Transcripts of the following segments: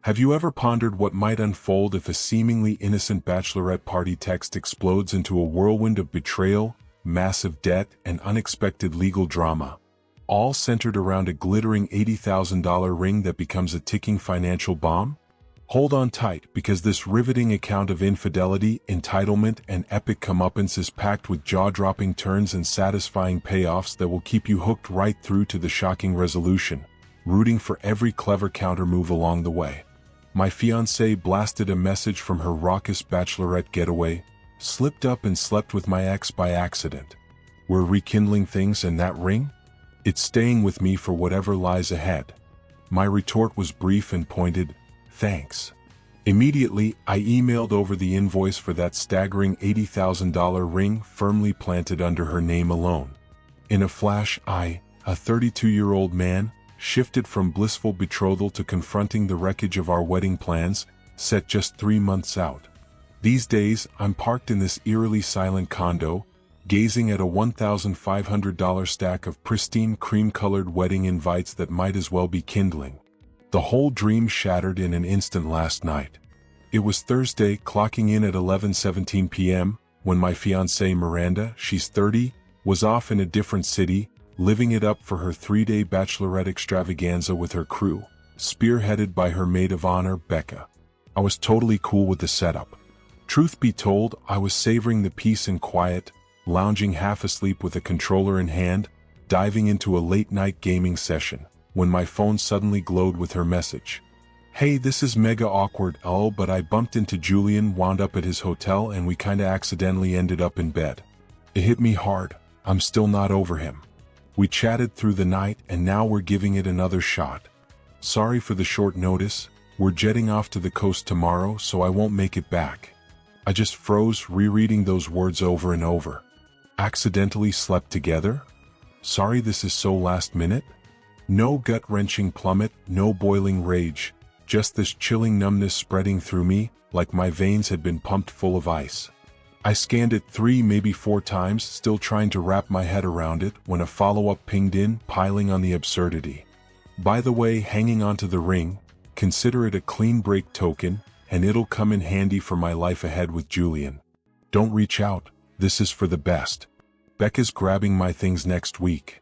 Have you ever pondered what might unfold if a seemingly innocent bachelorette party text explodes into a whirlwind of betrayal, massive debt, and unexpected legal drama, all centered around a glittering $80,000 ring that becomes a ticking financial bomb? Hold on tight, because this riveting account of infidelity, entitlement, and epic comeuppance is packed with jaw-dropping turns and satisfying payoffs that will keep you hooked right through to the shocking resolution, rooting for every clever counter-move along the way. My fiancée blasted a message from her raucous bachelorette getaway, slipped up and slept with my ex by accident. We're rekindling things, and that ring? It's staying with me for whatever lies ahead. My retort was brief and pointed: thanks. Immediately, I emailed over the invoice for that staggering $80,000 ring firmly planted under her name alone. In a flash, I, a 32-year-old man, shifted from blissful betrothal to confronting the wreckage of our wedding plans, set just 3 months out. These days, I'm parked in this eerily silent condo, gazing at a $1,500 stack of pristine cream-colored wedding invites that might as well be kindling. The whole dream shattered in an instant last night. It was Thursday, clocking in at 11:17 p.m., when my fiancée Miranda, she's 30, was off in a different city, living it up for her 3-day bachelorette extravaganza with her crew, spearheaded by her maid of honor, Becca. I was totally cool with the setup. Truth be told, I was savoring the peace and quiet, lounging half asleep with a controller in hand, diving into a late-night gaming session, when my phone suddenly glowed with her message. Hey, this is mega awkward, but I bumped into Julian, wound up at his hotel, and we kinda accidentally ended up in bed. It hit me hard. I'm still not over him. We chatted through the night, and now we're giving it another shot. Sorry for the short notice. We're jetting off to the coast tomorrow, so I won't make it back. I just froze, rereading those words over and over. Accidentally slept together? Sorry this is so last minute? No gut-wrenching plummet, no boiling rage, just this chilling numbness spreading through me, like my veins had been pumped full of ice. I scanned it 3, maybe 4 times, still trying to wrap my head around it, when a follow-up pinged in, piling on the absurdity. By the way, hanging onto the ring, consider it a clean break token, and it'll come in handy for my life ahead with Julian. Don't reach out, this is for the best. Becca's grabbing my things next week.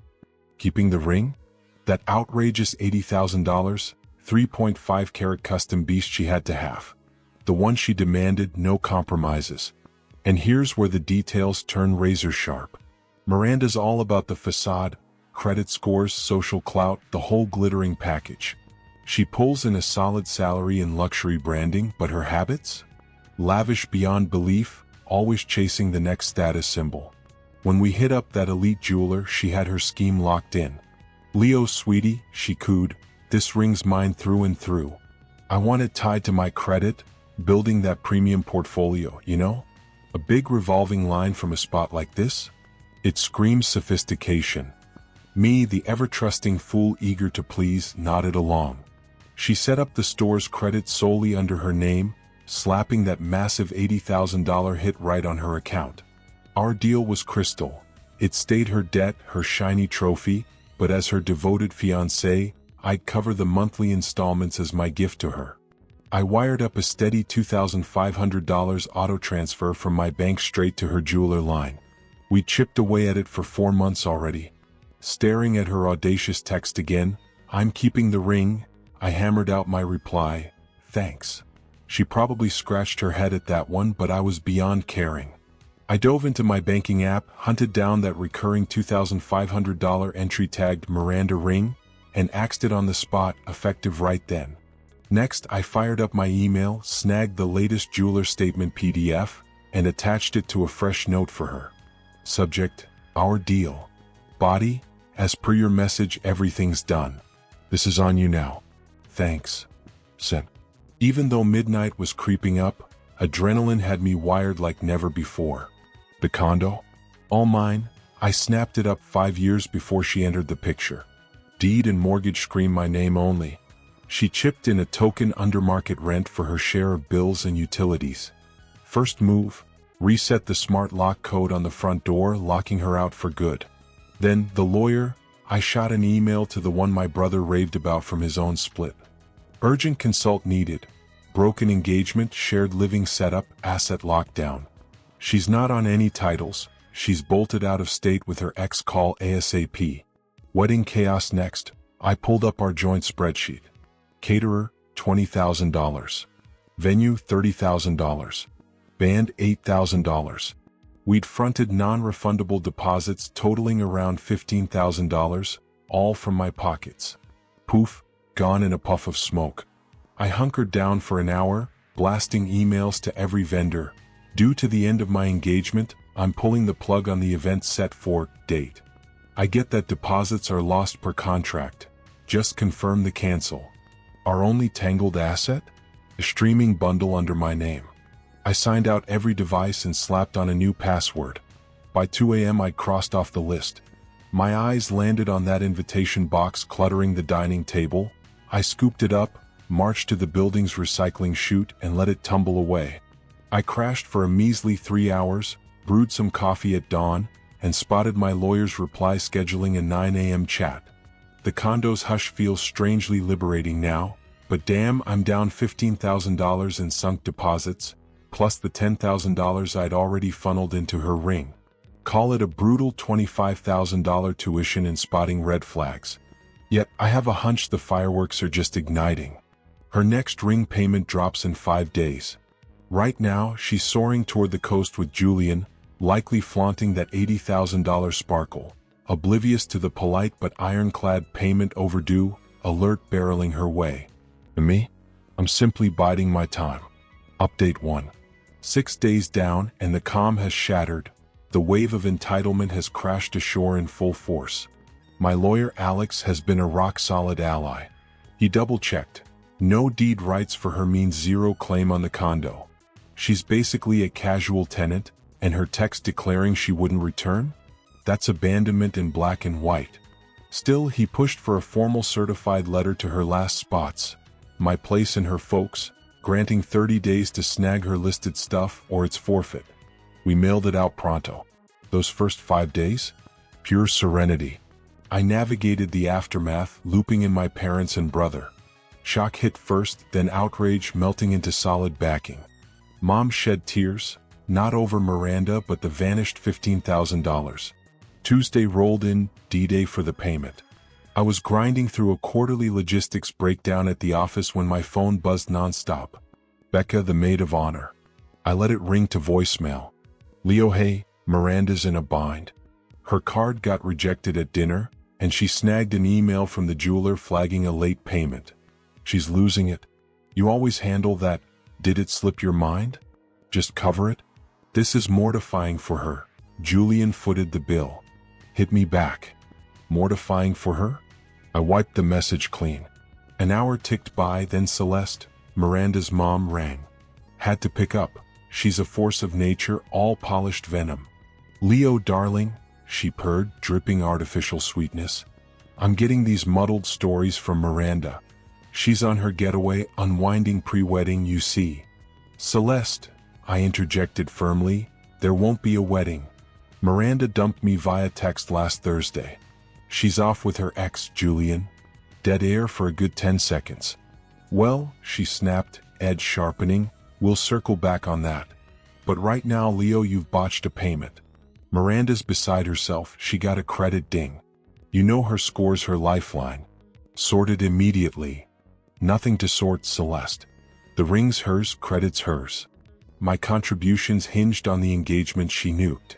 Keeping the ring? That outrageous $80,000, 3.5 carat custom beast she had to have. The one she demanded, no compromises. And here's where the details turn razor sharp. Miranda's all about the facade, credit scores, social clout, the whole glittering package. She pulls in a solid salary in luxury branding, but her habits? Lavish beyond belief, always chasing the next status symbol. When we hit up that elite jeweler, she had her scheme locked in. Leo sweetie, she cooed, this ring's mine through and through. I want it tied to my credit, building that premium portfolio, you know? A big revolving line from a spot like this? It screams sophistication. Me, the ever-trusting fool eager to please, nodded along. She set up the store's credit solely under her name, slapping that massive $80,000 hit right on her account. Our deal was crystal. It stayed her debt, her shiny trophy, but as her devoted fiancé, I'd cover the monthly installments as my gift to her. I wired up a steady $2,500 auto transfer from my bank straight to her jeweler line. We chipped away at it for 4 months already. Staring at her audacious text again, I'm keeping the ring, I hammered out my reply, thanks. She probably scratched her head at that one, but I was beyond caring. I dove into my banking app, hunted down that recurring $2,500 entry tagged Miranda ring, and axed it on the spot, effective right then. Next, I fired up my email, snagged the latest jeweler statement PDF, and attached it to a fresh note for her. Subject, our deal. Body, as per your message, everything's done. This is on you now. Thanks. Sent. Even though midnight was creeping up, adrenaline had me wired like never before. The condo? All mine. I snapped it up 5 years before she entered the picture. Deed and mortgage scream my name only. She chipped in a token under-market rent for her share of bills and utilities. First move, reset the smart lock code on the front door, locking her out for good. Then, the lawyer, I shot an email to the one my brother raved about from his own split. Urgent consult needed. Broken engagement, shared living setup, asset lockdown. She's not on any titles, she's bolted out of state with her ex, call ASAP. Wedding chaos next. I pulled up our joint spreadsheet. Caterer, $20,000. Venue, $30,000. Band, $8,000. We'd fronted non-refundable deposits totaling around $15,000, all from my pockets. Poof, gone in a puff of smoke. I hunkered down for an hour, blasting emails to every vendor. Due to the end of my engagement, I'm pulling the plug on the event set for date. I get that deposits are lost per contract. Just confirm the cancel. Our only tangled asset? A streaming bundle under my name. I signed out every device and slapped on a new password. By 2 a.m. I'd crossed off the list. My eyes landed on that invitation box cluttering the dining table. I scooped it up, marched to the building's recycling chute and let it tumble away. I crashed for a measly 3 hours, brewed some coffee at dawn, and spotted my lawyer's reply scheduling a 9 a.m. chat. The condo's hush feels strangely liberating now, but damn, I'm down $15,000 in sunk deposits, plus the $10,000 I'd already funneled into her ring. Call it a brutal $25,000 tuition in spotting red flags. Yet, I have a hunch the fireworks are just igniting. Her next ring payment drops in 5 days. Right now, she's soaring toward the coast with Julian, likely flaunting that $80,000 sparkle, oblivious to the polite but ironclad payment overdue alert barreling her way. And me? I'm simply biding my time. Update 1. 6 days down and the calm has shattered. The wave of entitlement has crashed ashore in full force. My lawyer Alex has been a rock-solid ally. He double-checked. No deed rights for her means zero claim on the condo. She's basically a casual tenant, and her text declaring she wouldn't return? That's abandonment in black and white. Still, he pushed for a formal certified letter to her last spots. My place and her folks, granting 30 days to snag her listed stuff or it's forfeit. We mailed it out pronto. Those first 5 days? Pure serenity. I navigated the aftermath, looping in my parents and brother. Shock hit first, then outrage melting into solid backing. Mom shed tears, not over Miranda but the vanished $15,000. Tuesday rolled in, D-Day for the payment. I was grinding through a quarterly logistics breakdown at the office when my phone buzzed nonstop. Becca, the maid of honor. I let it ring to voicemail. Leo, hey, Miranda's in a bind. Her card got rejected at dinner, and she snagged an email from the jeweler flagging a late payment. She's losing it. You always handle that, did it slip your mind? Just cover it? This is mortifying for her. Julian footed the bill. Hit me back. Mortifying for her? I wiped the message clean. An hour ticked by, then Celeste, Miranda's mom, rang. Had to pick up. She's a force of nature, all polished venom. Leo, darling, she purred, dripping artificial sweetness. I'm getting these muddled stories from Miranda. She's on her getaway, unwinding pre-wedding, you see. Celeste, I interjected firmly, there won't be a wedding. Miranda dumped me via text last Thursday. She's off with her ex, Julian. Dead air for a good 10 seconds. Well, she snapped, edge sharpening, we'll circle back on that. But right now, Leo, you've botched a payment. Miranda's beside herself, she got a credit ding. You know her score's her lifeline. Sorted immediately. Nothing to sort, Celeste. The ring's hers, credit's hers. My contributions hinged on the engagement she nuked.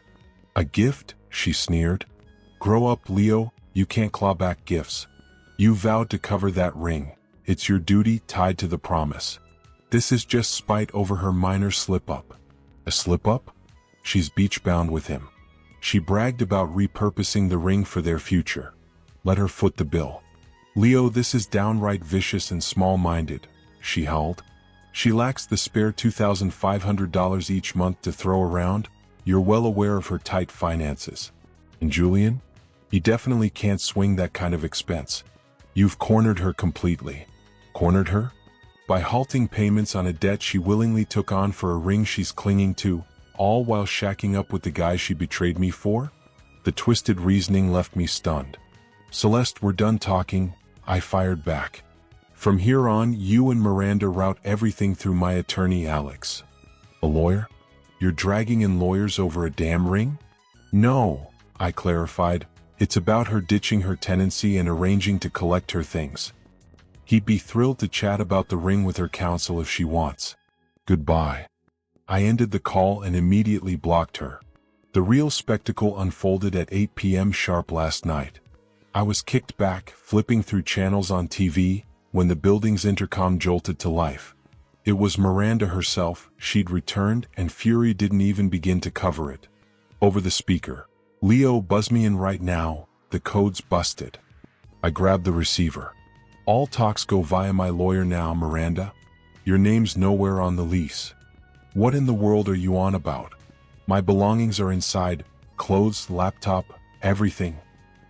A gift? She sneered. Grow up, Leo, you can't claw back gifts. You vowed to cover that ring. It's your duty, tied to the promise. This is just spite over her minor slip-up. A slip-up? She's beach-bound with him. She bragged about repurposing the ring for their future. Let her foot the bill. Leo, this is downright vicious and small-minded, she howled. She lacks the spare $2,500 each month to throw around. You're well aware of her tight finances. And Julian? He definitely can't swing that kind of expense. You've cornered her completely. Cornered her? By halting payments on a debt she willingly took on for a ring she's clinging to, all while shacking up with the guy she betrayed me for? The twisted reasoning left me stunned. Celeste, we're done talking, I fired back. From here on, you and Miranda route everything through my attorney Alex. A lawyer? You're dragging in lawyers over a damn ring? No, I clarified. It's about her ditching her tenancy and arranging to collect her things. He'd be thrilled to chat about the ring with her counsel if she wants. Goodbye. I ended the call and immediately blocked her. The real spectacle unfolded at 8 p.m. sharp last night. I was kicked back, flipping through channels on TV, when the building's intercom jolted to life. It was Miranda herself. She'd returned, and fury didn't even begin to cover it. Over the speaker, "Leo, buzz me in right now, the code's busted." I grabbed the receiver. "All talks go via my lawyer now, Miranda. Your name's nowhere on the lease." "What in the world are you on about? My belongings are inside, clothes, laptop, everything.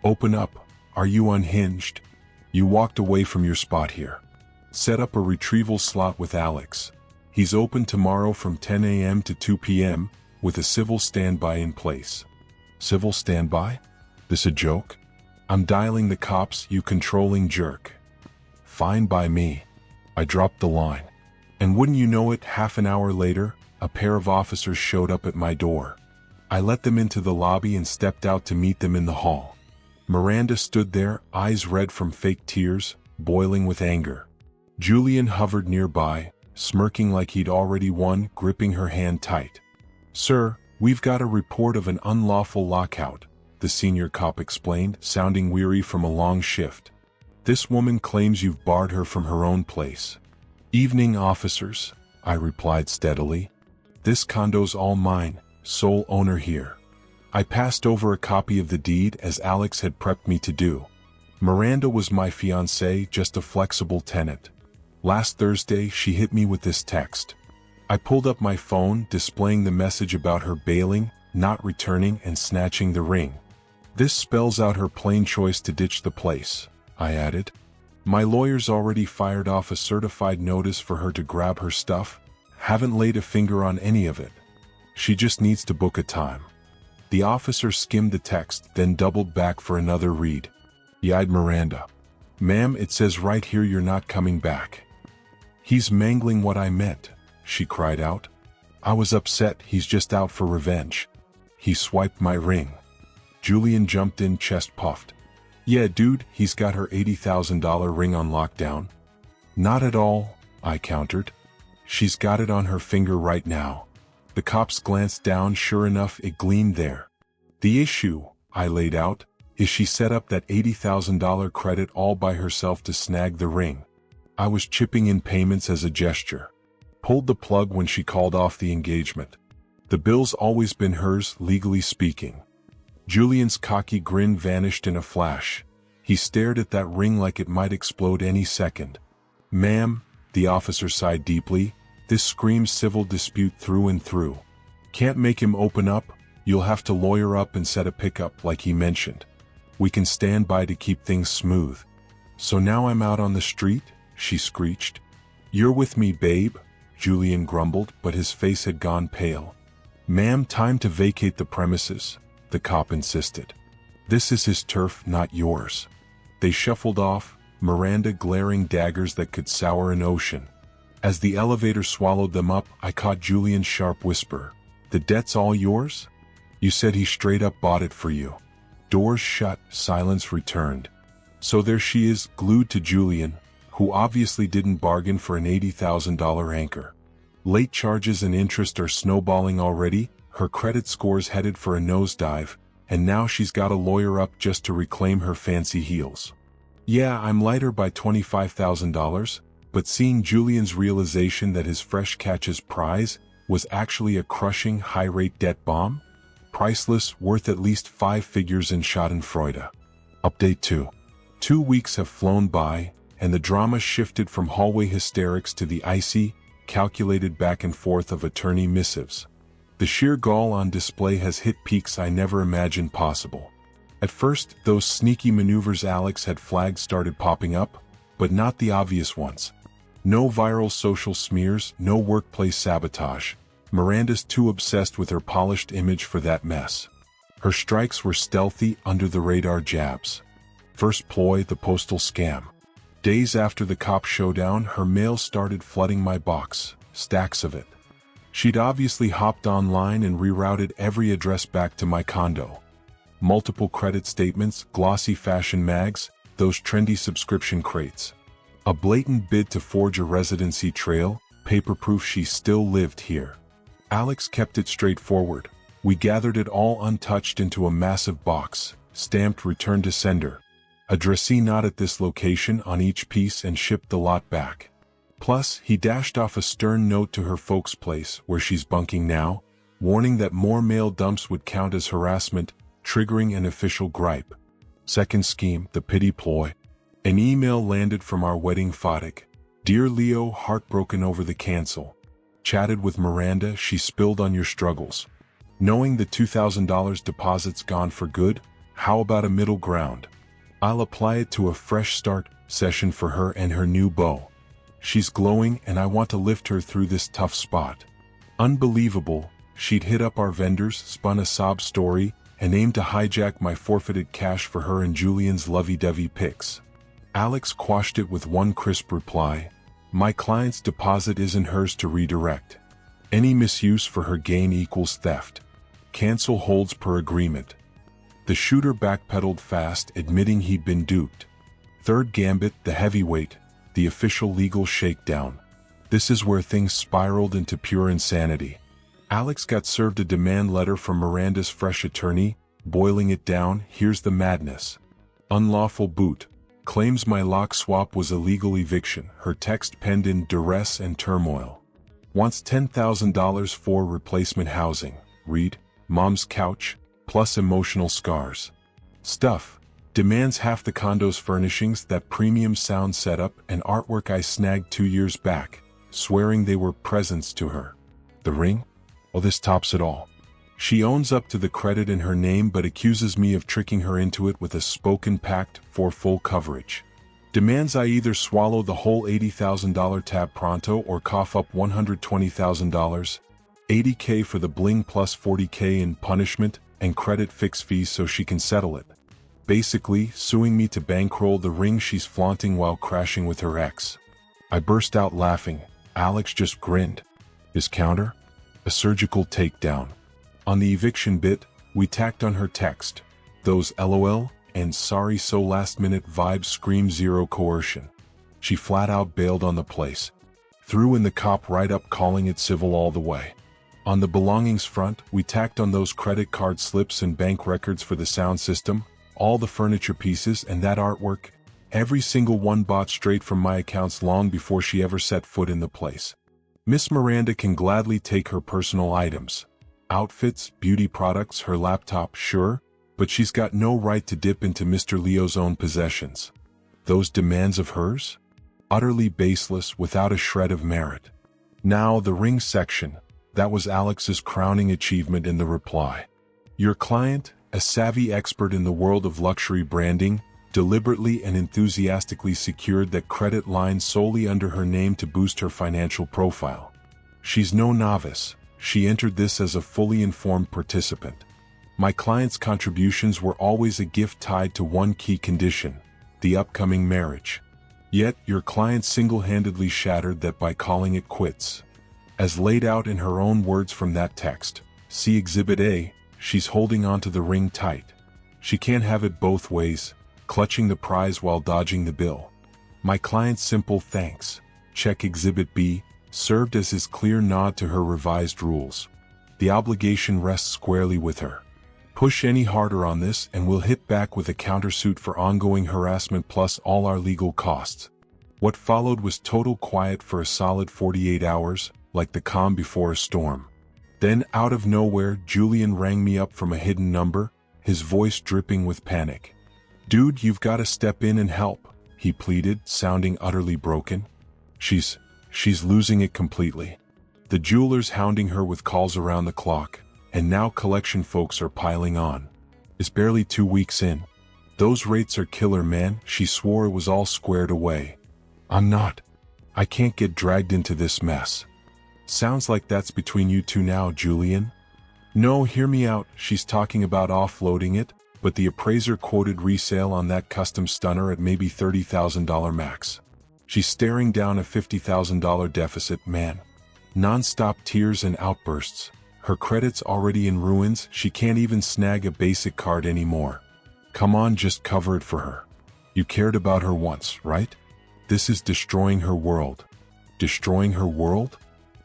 Open up. Are you unhinged? You walked away from your spot here. Set up a retrieval slot with Alex. He's open tomorrow from 10 a.m. to 2 p.m., with a civil standby in place." Civil standby? This a joke? I'm dialing the cops, you controlling jerk. Fine by me. I dropped the line. And wouldn't you know it, half an hour later, a pair of officers showed up at my door. I let them into the lobby and stepped out to meet them in the hall. Miranda stood there, eyes red from fake tears, boiling with anger. Julian hovered nearby, smirking like he'd already won, gripping her hand tight. "Sir, we've got a report of an unlawful lockout," the senior cop explained, sounding weary from a long shift. "This woman claims you've barred her from her own place." "Evening, officers," I replied steadily. "This condo's all mine, sole owner here." I passed over a copy of the deed as Alex had prepped me to do. Miranda was my fiancée, just a flexible tenant. Last Thursday, she hit me with this text. I pulled up my phone, displaying the message about her bailing, not returning, and snatching the ring. "This spells out her plain choice to ditch the place," I added. "My lawyer's already fired off a certified notice for her to grab her stuff. Haven't laid a finger on any of it. She just needs to book a time." The officer skimmed the text, then doubled back for another read. He eyed Miranda. "Ma'am, it says right here you're not coming back." "He's mangling what I meant," she cried out. "I was upset, he's just out for revenge. He swiped my ring." Julian jumped in, chest puffed. "Yeah, dude, he's got her $80,000 ring on lockdown." "Not at all," I countered. "She's got it on her finger right now." The cops glanced down. Sure enough, it gleamed there. "The issue," I laid out, "is she set up that $80,000 credit all by herself to snag the ring. I was chipping in payments as a gesture. Pulled the plug when she called off the engagement. The bill's always been hers, legally speaking." Julian's cocky grin vanished in a flash. He stared at that ring like it might explode any second. "Ma'am," the officer sighed deeply, "this screams civil dispute through and through. Can't make him open up, you'll have to lawyer up and set a pickup like he mentioned. We can stand by to keep things smooth." "So now I'm out on the street?" she screeched. "You're with me, babe," Julian grumbled, but his face had gone pale. "Ma'am, time to vacate the premises," the cop insisted. "This is his turf, not yours." They shuffled off, Miranda glaring daggers that could sour an ocean. As the elevator swallowed them up, I caught Julian's sharp whisper. "The debt's all yours? You said he straight up bought it for you." Doors shut, silence returned. So there she is, glued to Julian, who obviously didn't bargain for an $80,000 anchor. Late charges and interest are snowballing already, her credit score's headed for a nosedive, and now she's got a lawyer up just to reclaim her fancy heels. Yeah, I'm lighter by $25,000, but seeing Julian's realization that his fresh catch's prize was actually a crushing high-rate debt bomb? Priceless, worth at least 5 figures in schadenfreude. Update 2. 2 weeks have flown by, and the drama shifted from hallway hysterics to the icy, calculated back and forth of attorney missives. The sheer gall on display has hit peaks I never imagined possible. At first, those sneaky maneuvers Alex had flagged started popping up, but not the obvious ones. No viral social smears, no workplace sabotage. Miranda's too obsessed with her polished image for that mess. Her strikes were stealthy, under-the-radar jabs. First ploy, the postal scam. Days after the cop showdown, her mail started flooding my box, stacks of it. She'd obviously hopped online and rerouted every address back to my condo. Multiple credit statements, glossy fashion mags, those trendy subscription crates. A blatant bid to forge a residency trail, paper-proof she still lived here. Alex kept it straightforward. We gathered it all untouched into a massive box, stamped return to sender. Addressee not at this location on each piece, and shipped the lot back. Plus, he dashed off a stern note to her folks' place, where she's bunking now, warning that more mail dumps would count as harassment, triggering an official gripe. Second scheme, the pity ploy. An email landed from our wedding fanatic. Dear Leo, heartbroken over the cancel. Chatted with Miranda, she spilled on your struggles. Knowing the $2,000 deposit's gone for good, how about a middle ground? I'll apply it to a fresh start session for her and her new beau. She's glowing and I want to lift her through this tough spot. Unbelievable, she'd hit up our vendors, spun a sob story, and aimed to hijack my forfeited cash for her and Julian's lovey-dovey pics. Alex quashed it with one crisp reply. My client's deposit isn't hers to redirect. Any misuse for her gain equals theft. Cancel holds per agreement. The shooter backpedaled fast, admitting he'd been duped. Third gambit, the heavyweight, the official legal shakedown. This is where things spiraled into pure insanity. Alex got served a demand letter from Miranda's fresh attorney. Boiling it down, here's the madness. Unlawful boot. Claims my lock swap was illegal eviction. Her text penned in duress and turmoil. Wants $10,000 for replacement housing. Read, mom's couch, plus emotional scars. Stuff. Demands half the condo's furnishings, that premium sound setup and artwork I snagged 2 years back, swearing they were presents to her. The ring? Well, this tops it all. She owns up to the credit in her name but accuses me of tricking her into it with a spoken pact for full coverage. Demands I either swallow the whole $80,000 tab pronto or cough up $120,000, $80K for the bling plus $40K in punishment and credit fix fees so she can settle it. Basically, suing me to bankroll the ring she's flaunting while crashing with her ex. I burst out laughing. Alex just grinned. His counter? A surgical takedown. On the eviction bit, we tacked on her text. Those LOL and sorry so last minute vibes scream zero coercion. She flat out bailed on the place. Threw in the cop write-up calling it civil all the way. On the belongings front, we tacked on those credit card slips and bank records for the sound system, all the furniture pieces and that artwork, every single one bought straight from my accounts long before she ever set foot in the place. Miss Miranda can gladly take her personal items. Outfits, beauty products, her laptop, sure, but she's got no right to dip into Mr. Leo's own possessions. Those demands of hers? Utterly baseless, without a shred of merit. Now, the ring section, that was Alex's crowning achievement in the reply. Your client, a savvy expert in the world of luxury branding, deliberately and enthusiastically secured that credit line solely under her name to boost her financial profile. She's no novice. She entered this as a fully informed participant. My client's contributions were always a gift tied to one key condition, the upcoming marriage. Yet, your client single-handedly shattered that by calling it quits. As laid out in her own words from that text, see Exhibit A, she's holding onto the ring tight. She can't have it both ways, clutching the prize while dodging the bill. My client's simple thanks, check Exhibit B, served as his clear nod to her revised rules. The obligation rests squarely with her. Push any harder on this and we'll hit back with a countersuit for ongoing harassment plus all our legal costs. What followed was total quiet for a solid 48 hours, like the calm before a storm. Then, out of nowhere, Julian rang me up from a hidden number, his voice dripping with panic. Dude, you've got to step in and help, he pleaded, sounding utterly broken. She's losing it completely. The jeweler's hounding her with calls around the clock, and now collection folks are piling on. It's barely 2 weeks in. Those rates are killer, man. She swore it was all squared away. I'm not. I can't get dragged into this mess. Sounds like that's between you two now, Julian. No, hear me out. She's talking about offloading it, but the appraiser quoted resale on that custom stunner at maybe $30,000 max. She's staring down a $50,000 deficit, man. Non-stop tears and outbursts. Her credit's already in ruins, she can't even snag a basic card anymore. Come on, just cover it for her. You cared about her once, right? This is destroying her world. Destroying her world?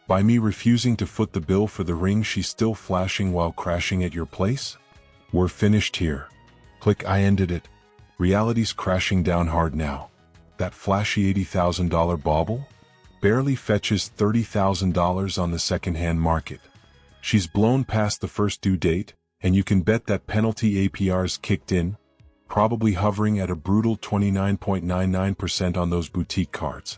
By me refusing to foot the bill for the ring she's still flashing while crashing at your place? We're finished here. Click, I ended it. Reality's crashing down hard now. That flashy $80,000 bauble? Barely fetches $30,000 on the second-hand market. She's blown past the first due date, and you can bet that penalty APR's kicked in, probably hovering at a brutal 29.99% on those boutique cards.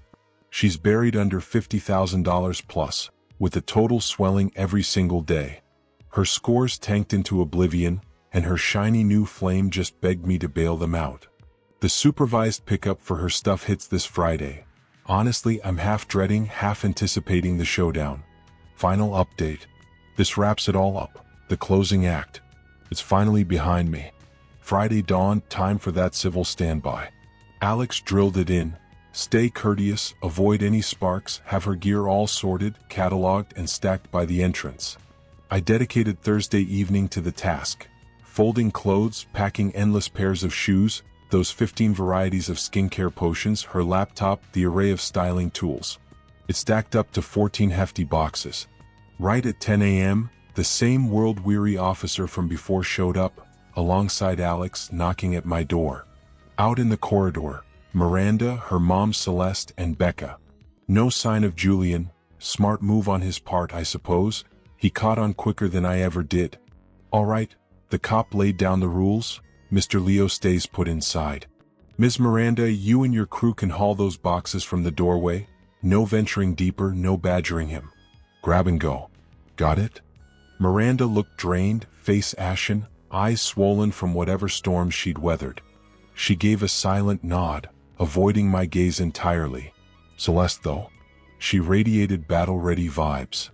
She's buried under $50,000 plus, with the total swelling every single day. Her scores tanked into oblivion, and her shiny new flame just begged me to bail them out. The supervised pickup for her stuff hits this Friday. Honestly, I'm half dreading, half anticipating the showdown. Final update. This wraps it all up. The closing act. It's finally behind me. Friday dawned, time for that civil standby. Alex drilled it in. Stay courteous, avoid any sparks, have her gear all sorted, cataloged, and stacked by the entrance. I dedicated Thursday evening to the task. Folding clothes, packing endless pairs of shoes, those 15 varieties of skincare potions, her laptop, the array of styling tools. It stacked up to 14 hefty boxes. Right at 10 a.m., the same world-weary officer from before showed up, alongside Alex, knocking at my door. Out in the corridor, Miranda, her mom Celeste, and Becca. No sign of Julian. Smart move on his part, I suppose. He caught on quicker than I ever did. All right, the cop laid down the rules. Mr. Leo stays put inside. Ms. Miranda, you and your crew can haul those boxes from the doorway. No venturing deeper, no badgering him. Grab and go. Got it? Miranda looked drained, face ashen, eyes swollen from whatever storm she'd weathered. She gave a silent nod, avoiding my gaze entirely. Celeste, though, she radiated battle-ready vibes.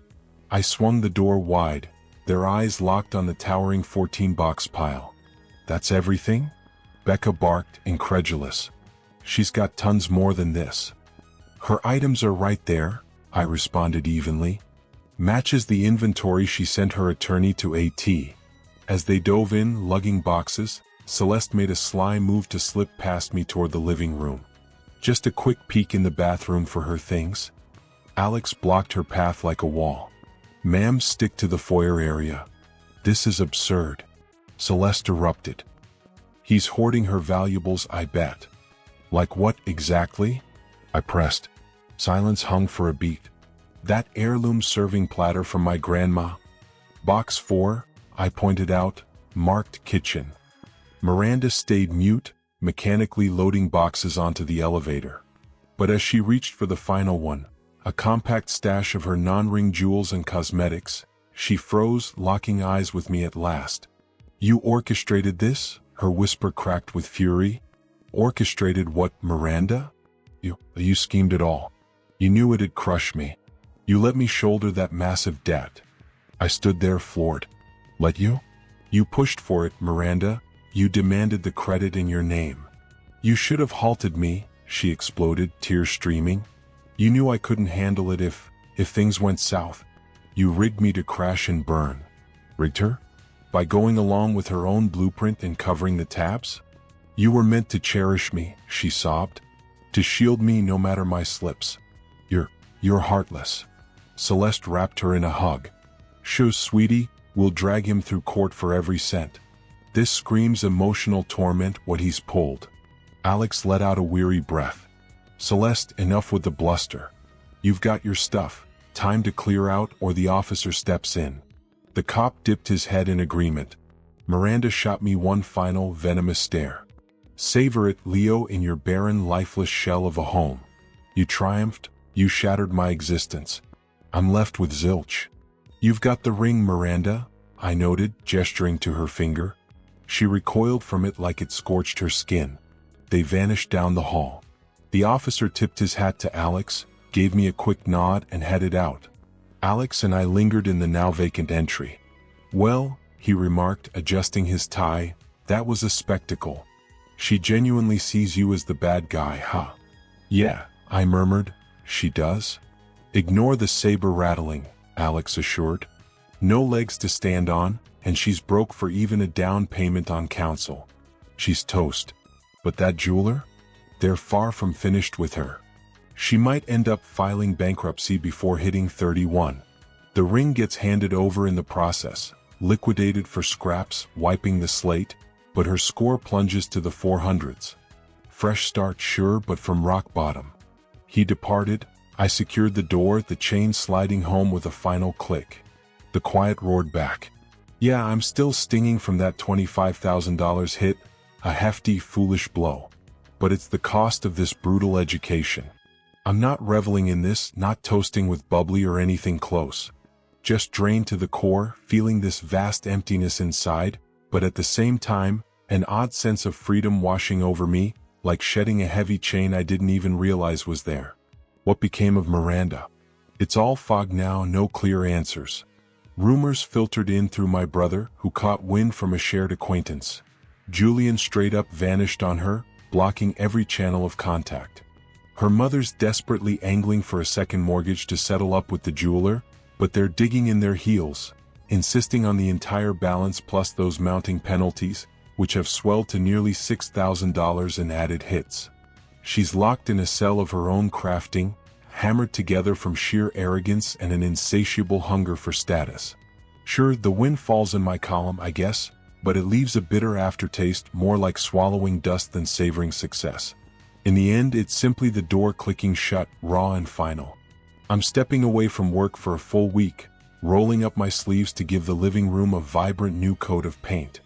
I swung the door wide, their eyes locked on the towering 14-box pile. That's everything? Becca barked, incredulous. She's got tons more than this. Her items are right there, I responded evenly. Matches the inventory she sent her attorney to AT. As they dove in, lugging boxes, Celeste made a sly move to slip past me toward the living room. Just a quick peek in the bathroom for her things. Alex blocked her path like a wall. Ma'am, stick to the foyer area. This is absurd. Celeste erupted. He's hoarding her valuables, I bet. Like what exactly? I pressed. Silence hung for a beat. That heirloom serving platter from my grandma. Box 4, I pointed out, marked kitchen. Miranda stayed mute, mechanically loading boxes onto the elevator. But as she reached for the final one, a compact stash of her non-ring jewels and cosmetics, she froze, locking eyes with me at last. You orchestrated this? Her whisper cracked with fury. Orchestrated what, Miranda? You schemed it all. You knew it'd crush me. You let me shoulder that massive debt. I stood there floored. Let you? You pushed for it, Miranda. You demanded the credit in your name. You should have halted me, she exploded, tears streaming. You knew I couldn't handle it if things went south. You rigged me to crash and burn. Rigged her? By going along with her own blueprint and covering the tabs? You were meant to cherish me, she sobbed. To shield me no matter my slips. You're heartless. Celeste wrapped her in a hug. Shush, sweetie, we'll drag him through court for every cent. This screams emotional torment, what he's pulled. Alex let out a weary breath. Celeste, enough with the bluster. You've got your stuff. Time to clear out or the officer steps in. The cop dipped his head in agreement. Miranda shot me one final, venomous stare. Savor it, Leo, in your barren, lifeless shell of a home. You triumphed. You shattered my existence. I'm left with zilch. You've got the ring, Miranda, I noted, gesturing to her finger. She recoiled from it like it scorched her skin. They vanished down the hall. The officer tipped his hat to Alex, gave me a quick nod, and headed out. Alex and I lingered in the now vacant entry. Well, he remarked, adjusting his tie, That was a spectacle. She genuinely sees you as the bad guy, huh? Yeah, I murmured. She does? Ignore the saber rattling, Alex assured. No legs to stand on, and she's broke for even a down payment on counsel. She's toast. But that jeweler? They're far from finished with her. She might end up filing bankruptcy before hitting 31. The ring gets handed over in the process, liquidated for scraps, wiping the slate, but her score plunges to the 400s. Fresh start, sure, but from rock bottom. He departed. I secured the door, the chain sliding home with a final click. The quiet roared back. Yeah, I'm still stinging from that $25,000 hit, a hefty, foolish blow. But it's the cost of this brutal education. I'm not reveling in this, not toasting with bubbly or anything close. Just drained to the core, feeling this vast emptiness inside, but at the same time, an odd sense of freedom washing over me, like shedding a heavy chain I didn't even realize was there. What became of Miranda? It's all fog now, no clear answers. Rumors filtered in through my brother, who caught wind from a shared acquaintance. Julian straight up vanished on her, blocking every channel of contact. Her mother's desperately angling for a second mortgage to settle up with the jeweler, but they're digging in their heels, insisting on the entire balance plus those mounting penalties, which have swelled to nearly $6,000 in added hits. She's locked in a cell of her own crafting, hammered together from sheer arrogance and an insatiable hunger for status. Sure, the win falls in my column, I guess, but it leaves a bitter aftertaste, more like swallowing dust than savoring success. In the end, it's simply the door clicking shut, raw and final. I'm stepping away from work for a full week, rolling up my sleeves to give the living room a vibrant new coat of paint.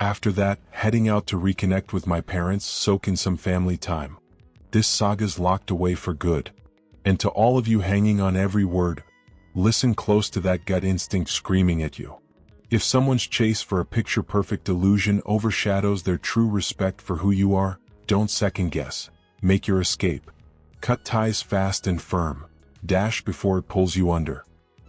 After that, heading out to reconnect with my parents, soak in some family time. This saga's locked away for good. And to all of you hanging on every word, listen close to that gut instinct screaming at you. If someone's chase for a picture-perfect illusion overshadows their true respect for who you are, don't second-guess. Make your escape. Cut ties fast and firm. Dash before it pulls you under.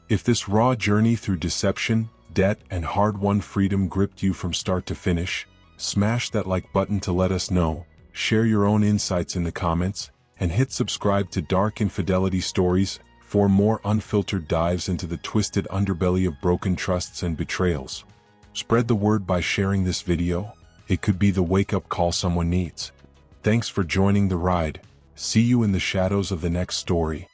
If this raw journey through deception, debt, and hard-won freedom gripped you from start to finish, smash that like button to let us know, share your own insights in the comments, and hit subscribe to Dark Infidelity Stories for more unfiltered dives into the twisted underbelly of broken trusts and betrayals. Spread the word by sharing this video. It could be the wake-up call someone needs. Thanks for joining the ride. See you in the shadows of the next story.